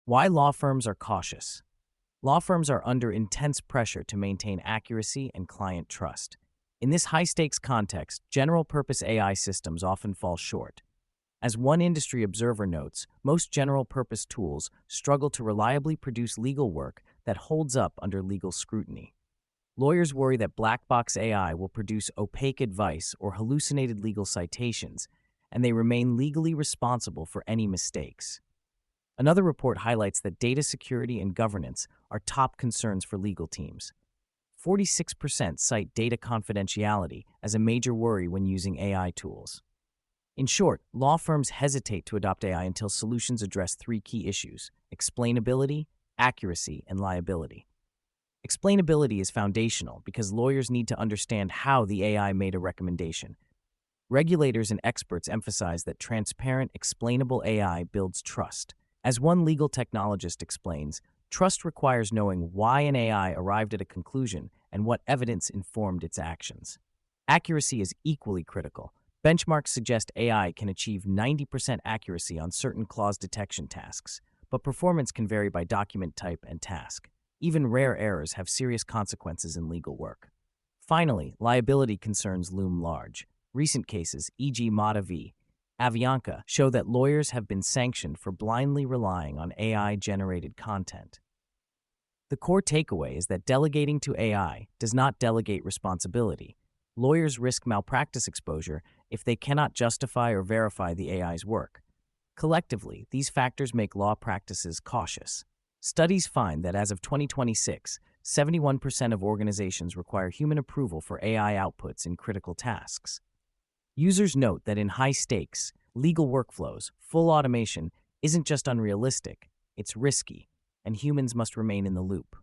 Why law firms are cautious. Law firms are under intense pressure to maintain accuracy and client trust. In this high-stakes context, general-purpose AI systems often fall short. As one industry observer notes, most general-purpose tools struggle to reliably produce legal work that holds up under legal scrutiny. Lawyers worry that black box AI will produce opaque advice or hallucinated legal citations, and they remain legally responsible for any mistakes. Another report highlights that data security and governance are top concerns for legal teams. 46% cite data confidentiality as a major worry when using AI tools. In short, law firms hesitate to adopt AI until solutions address three key issues: explainability, accuracy, and liability. Explainability is foundational because lawyers need to understand how the AI made a recommendation. Regulators and experts emphasize that transparent, explainable AI builds trust. As one legal technologist explains, trust requires knowing why an AI arrived at a conclusion and what evidence informed its actions. Accuracy is equally critical. Benchmarks suggest AI can achieve 90% accuracy on certain clause detection tasks, but performance can vary by document type and task. Even rare errors have serious consequences in legal work. Finally, liability concerns loom large. Recent cases, e.g. Mata v. Avianca, show that lawyers have been sanctioned for blindly relying on AI-generated content. The core takeaway is that delegating to AI does not delegate responsibility. Lawyers risk malpractice exposure if they cannot justify or verify the AI's work. Collectively, these factors make law practices cautious. Studies find that as of 2026, 71% of organizations require human approval for AI outputs in critical tasks. Users note that in high-stakes, legal workflows, full automation isn't just unrealistic, it's risky, and humans must remain in the loop.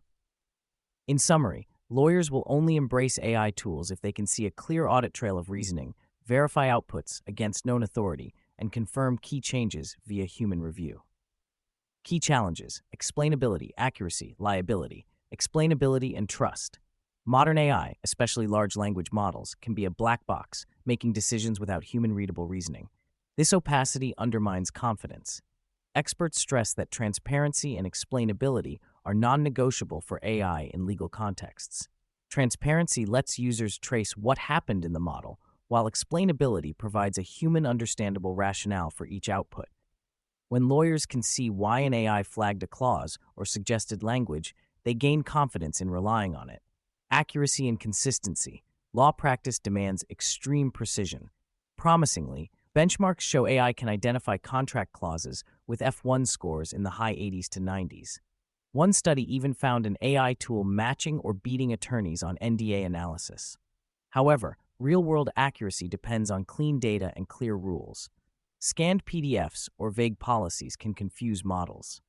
In summary, lawyers will only embrace AI tools if they can see a clear audit trail of reasoning, verify outputs against known authority, and confirm key changes via human review. Key challenges: explainability, accuracy, liability, explainability, and trust. Modern AI, especially large language models, can be a black box, making decisions without human-readable reasoning. This opacity undermines confidence. Experts stress that transparency and explainability are non-negotiable for AI in legal contexts. Transparency lets users trace what happened in the model, while explainability provides a human-understandable rationale for each output. When lawyers can see why an AI flagged a clause or suggested language, they gain confidence in relying on it. Accuracy and consistency. Law practice demands extreme precision. Promisingly, benchmarks show AI can identify contract clauses with F1 scores in the high 80s to 90s. One study even found an AI tool matching or beating attorneys on NDA analysis. However, real-world accuracy depends on clean data and clear rules. Scanned PDFs or vague policies can confuse models.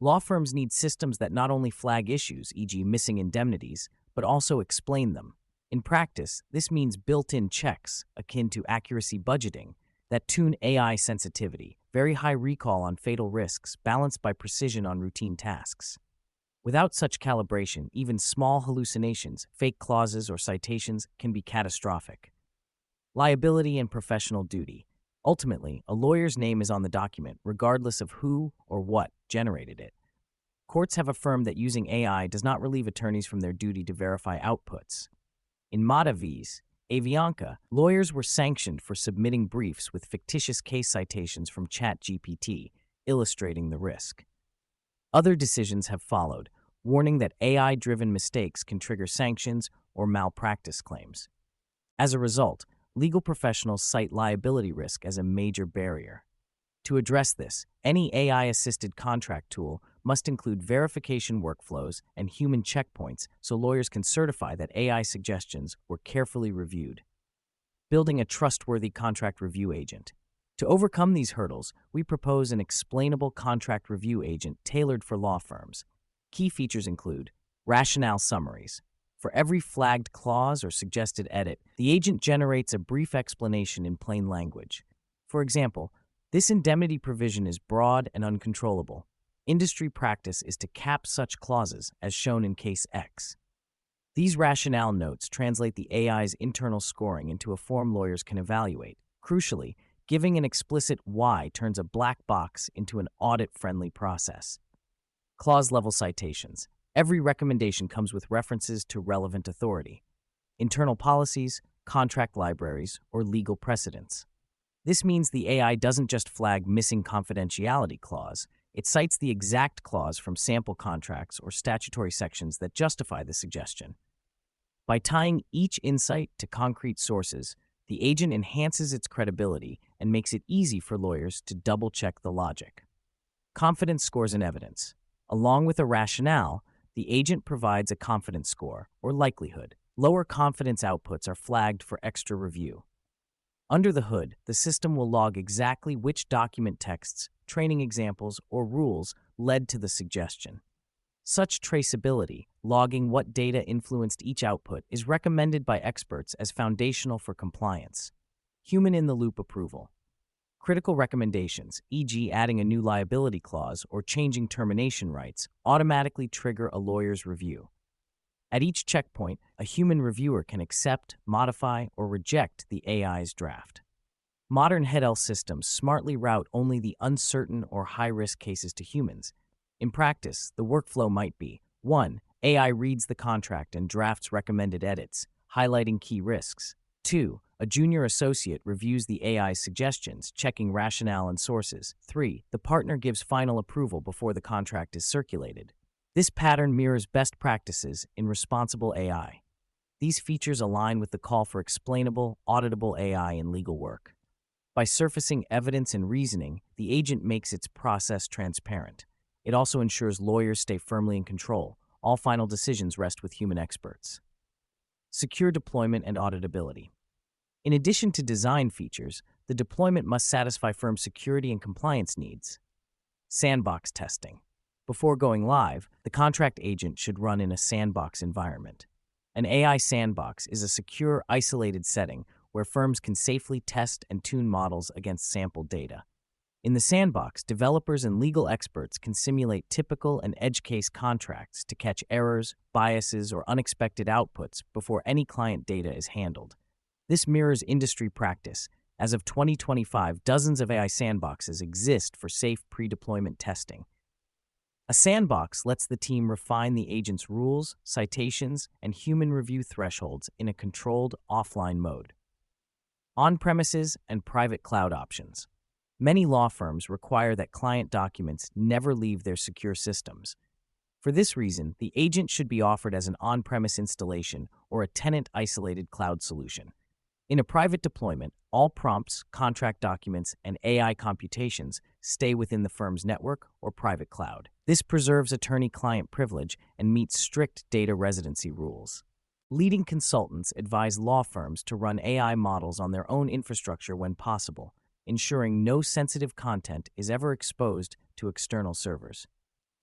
Law firms need systems that not only flag issues, e.g. missing indemnities, but also explain them. In practice, this means built-in checks, akin to accuracy budgeting, that tune AI sensitivity, very high recall on fatal risks, balanced by precision on routine tasks. Without such calibration, even small hallucinations, fake clauses, or citations can be catastrophic. Liability and professional duty. Ultimately, a lawyer's name is on the document, regardless of who or what generated it. Courts have affirmed that using AI does not relieve attorneys from their duty to verify outputs. In Mata v. Avianca, lawyers were sanctioned for submitting briefs with fictitious case citations from ChatGPT, illustrating the risk. Other decisions have followed, warning that AI-driven mistakes can trigger sanctions or malpractice claims. As a result, legal professionals cite liability risk as a major barrier. To address this, any AI-assisted contract tool must include verification workflows and human checkpoints so lawyers can certify that AI suggestions were carefully reviewed. Building a trustworthy contract review agent. To overcome these hurdles, we propose an explainable contract review agent tailored for law firms. Key features include rationale summaries. For every flagged clause or suggested edit, the agent generates a brief explanation in plain language. For example, this indemnity provision is broad and uncontrollable. Industry practice is to cap such clauses, as shown in Case X. These rationale notes translate the AI's internal scoring into a form lawyers can evaluate. Crucially, giving an explicit why turns a black box into an audit-friendly process. Clause-level citations. Every recommendation comes with references to relevant authority, internal policies, contract libraries, or legal precedents. This means the AI doesn't just flag missing confidentiality clause, it cites the exact clause from sample contracts or statutory sections that justify the suggestion. By tying each insight to concrete sources, the agent enhances its credibility and makes it easy for lawyers to double-check the logic. Confidence scores and evidence. Along with a rationale, the agent provides a confidence score, or likelihood. Lower confidence outputs are flagged for extra review. Under the hood, the system will log exactly which document texts, training examples, or rules led to the suggestion. Such traceability, logging what data influenced each output, is recommended by experts as foundational for compliance. Human-in-the-loop approval. Critical recommendations, e.g. adding a new liability clause or changing termination rights, automatically trigger a lawyer's review. At each checkpoint, a human reviewer can accept, modify, or reject the AI's draft. Modern head-L systems smartly route only the uncertain or high-risk cases to humans. In practice, the workflow might be 1. AI reads the contract and drafts recommended edits, highlighting key risks. 2. A junior associate reviews the AI's suggestions, checking rationale and sources. 3. The partner gives final approval before the contract is circulated. This pattern mirrors best practices in responsible AI. These features align with the call for explainable, auditable AI in legal work. By surfacing evidence and reasoning, the agent makes its process transparent. It also ensures lawyers stay firmly in control. All final decisions rest with human experts. Secure deployment and auditability. In addition to design features, the deployment must satisfy firm security and compliance needs. Sandbox testing. Before going live, the contract agent should run in a sandbox environment. An AI sandbox is a secure, isolated setting where firms can safely test and tune models against sampled data. In the sandbox, developers and legal experts can simulate typical and edge case contracts to catch errors, biases, or unexpected outputs before any client data is handled. This mirrors industry practice. As of 2025, dozens of AI sandboxes exist for safe pre-deployment testing. A sandbox lets the team refine the agent's rules, citations, and human review thresholds in a controlled, offline mode. On-premises and private cloud options. Many law firms require that client documents never leave their secure systems. For this reason, the agent should be offered as an on-premise installation or a tenant-isolated cloud solution. In a private deployment, all prompts, contract documents, and AI computations stay within the firm's network or private cloud. This preserves attorney-client privilege and meets strict data residency rules. Leading consultants advise law firms to run AI models on their own infrastructure when possible, ensuring no sensitive content is ever exposed to external servers.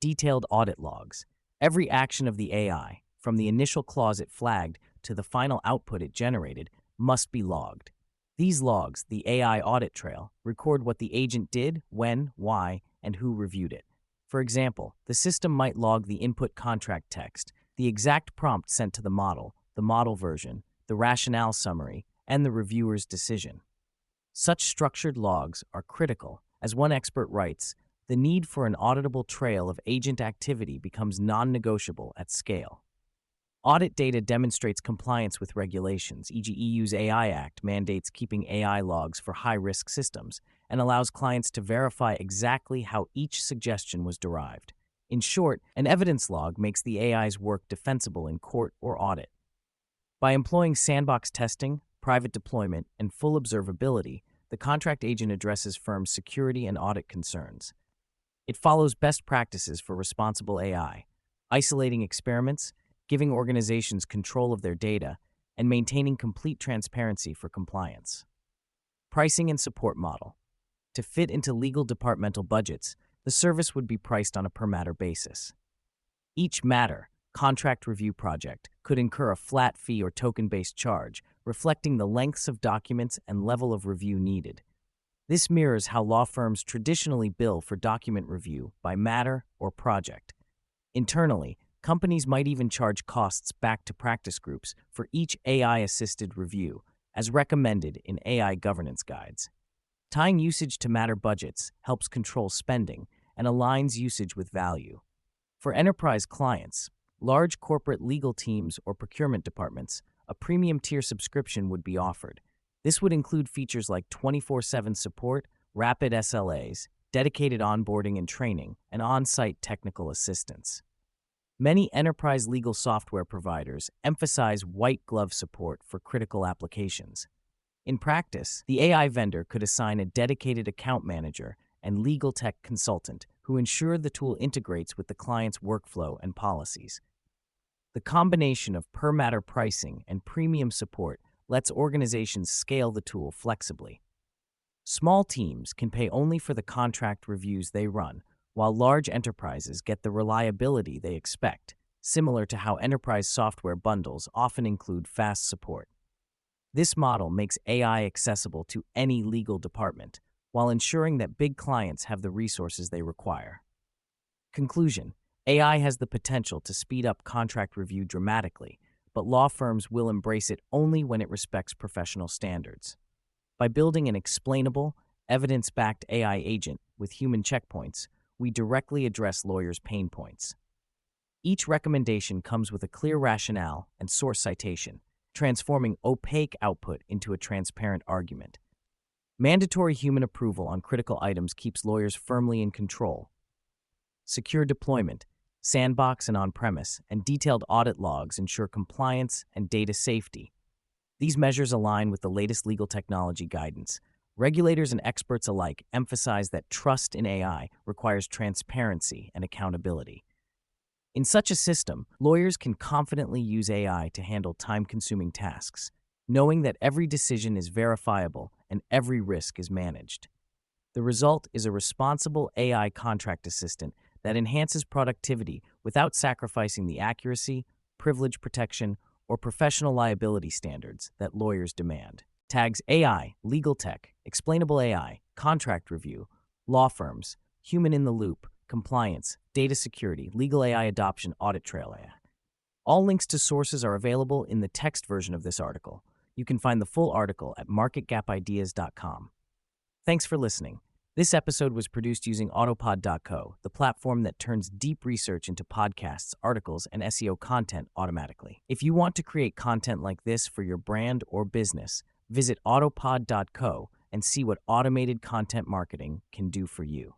Detailed audit logs. Every action of the AI, from the initial clause it flagged to the final output it generated, must be logged. These logs, the AI audit trail, record what the agent did, when, why, and who reviewed it. For example, the system might log the input contract text, the exact prompt sent to the model version, the rationale summary, and the reviewer's decision. Such structured logs are critical. As one expert writes, the need for an auditable trail of agent activity becomes non-negotiable at scale. Audit data demonstrates compliance with regulations, e.g. EU's AI Act mandates keeping AI logs for high-risk systems and allows clients to verify exactly how each suggestion was derived. In short, an evidence log makes the AI's work defensible in court or audit. By employing sandbox testing, private deployment, and full observability, the contract agent addresses firms' security and audit concerns. It follows best practices for responsible AI, isolating experiments, giving organizations control of their data, and maintaining complete transparency for compliance. Pricing and support model. To fit into legal departmental budgets, the service would be priced on a per-matter basis. Each matter, contract review project, could incur a flat fee or token-based charge, reflecting the lengths of documents and level of review needed. This mirrors how law firms traditionally bill for document review by matter or project. Internally, companies might even charge costs back to practice groups for each AI-assisted review, as recommended in AI governance guides. Tying usage to matter budgets helps control spending and aligns usage with value. For enterprise clients, large corporate legal teams or procurement departments, a premium tier subscription would be offered. This would include features like 24/7 support, rapid SLAs, dedicated onboarding and training, and on-site technical assistance. Many enterprise legal software providers emphasize white glove support for critical applications. In practice, the AI vendor could assign a dedicated account manager and legal tech consultant who ensure the tool integrates with the client's workflow and policies. The combination of per-matter pricing and premium support lets organizations scale the tool flexibly. Small teams can pay only for the contract reviews they run, while large enterprises get the reliability they expect, similar to how enterprise software bundles often include fast support. This model makes AI accessible to any legal department, while ensuring that big clients have the resources they require. Conclusion: AI has the potential to speed up contract review dramatically, but law firms will embrace it only when it respects professional standards. By building an explainable, evidence-backed AI agent with human checkpoints, we directly address lawyers' pain points. Each recommendation comes with a clear rationale and source citation, transforming opaque output into a transparent argument. Mandatory human approval on critical items keeps lawyers firmly in control. Secure deployment, sandbox and on-premise, and detailed audit logs ensure compliance and data safety. These measures align with the latest legal technology guidance. Regulators and experts alike emphasize that trust in AI requires transparency and accountability. In such a system, lawyers can confidently use AI to handle time-consuming tasks, knowing that every decision is verifiable and every risk is managed. The result is a responsible AI contract assistant that enhances productivity without sacrificing the accuracy, privilege protection, or professional liability standards that lawyers demand. Tags AI, legal tech, explainable AI, contract review, law firms, human in the loop, compliance, data security, legal AI adoption, audit trail AI. All links to sources are available in the text version of this article. You can find the full article at marketgapideas.com. Thanks for listening. This episode was produced using Autopod.co, the platform that turns deep research into podcasts, articles, and SEO content automatically. If you want to create content like this for your brand or business, visit Autopod.co and see what automated content marketing can do for you.